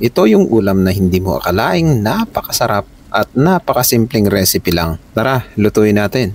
Ito yung ulam na hindi mo akalaing napakasarap at napakasimpleng recipe lang. Tara, lutuin natin.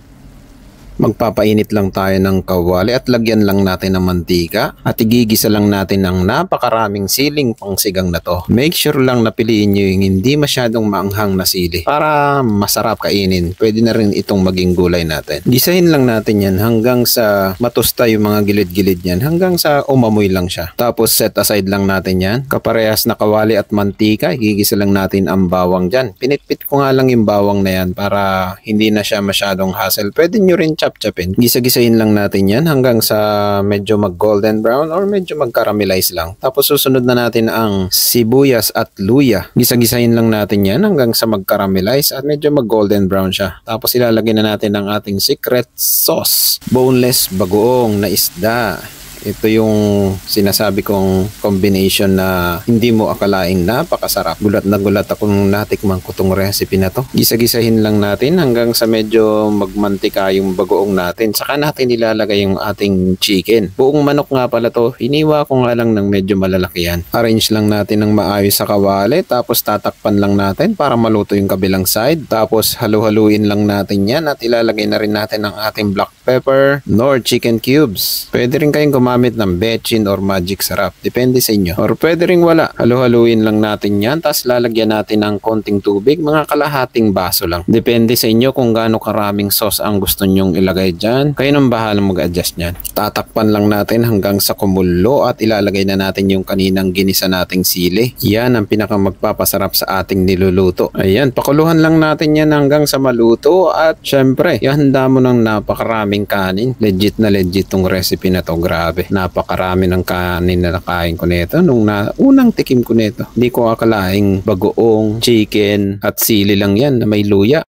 Magpapainit lang tayo ng kawali at lagyan lang natin ng mantika at igigisa lang natin ng napakaraming siling pangsigang na to. Make sure lang na piliin nyo yung hindi masyadong maanghang na sili para masarap kainin. Pwede na rin itong maging gulay natin. Gisahin lang natin yan hanggang sa matusta yung mga gilid-gilid yan, hanggang sa umamoy lang siya. Tapos set aside lang natin yan. Kaparehas na kawali at mantika, igigisa lang natin ang bawang dyan. Pinitpit ko nga lang yung bawang na yan para hindi na siya masyadong hassle. Pwede nyo rin chop-chopin. Gisa-gisahin lang natin yan hanggang sa medyo mag-golden brown or medyo mag-caramelize lang. Tapos susunod na natin ang sibuyas at luya. Gisa-gisahin lang natin yan hanggang sa mag-caramelize at medyo mag-golden brown siya. Tapos ilalagay na natin ang ating secret sauce. Boneless bagoong na isda. Ito yung sinasabi kong combination na hindi mo akalaing napakasarap. Gulat na gulat ako nung natikman ko tong recipe na to. Gisa-gisahin lang natin hanggang sa medyo magmantika yung bagoong natin. Saka natin ilalagay yung ating chicken. Buong manok nga pala to. Hiniwa ko nga lang ng medyo malalaki yan. Arrange lang natin ng maayos sa kawali. Tapos tatakpan lang natin para maluto yung kabilang side. Tapos halu-haluin lang natin yan at ilalagay na rin natin ang ating black pepper nor chicken cubes. Pwede rin kayong gumamit ng bechin or magic sarap. Depende sa inyo. Or pwede rin wala. Halu-haluin lang natin yan. Tapos lalagyan natin ng konting tubig. Mga kalahating baso lang. Depende sa inyo kung gaano karaming sauce ang gusto nyong ilagay dyan. Kayo nang bahalang mag-adjust nyan. Tatakpan lang natin hanggang sa kumulo at ilalagay na natin yung kaninang ginisa nating sili. Yan ang pinaka magpapasarap sa ating niluluto. Ayan. Pakuluhan lang natin yan hanggang sa maluto at syempre, ihanda mo ng napakaraming kanin. Legit na legit tong recipe na to. Grabe. Napakarami ng kanin na nakain ko nito nung unang tikim ko nito. Hindi ko akalaing bagoong, chicken at sili lang yan na may luya.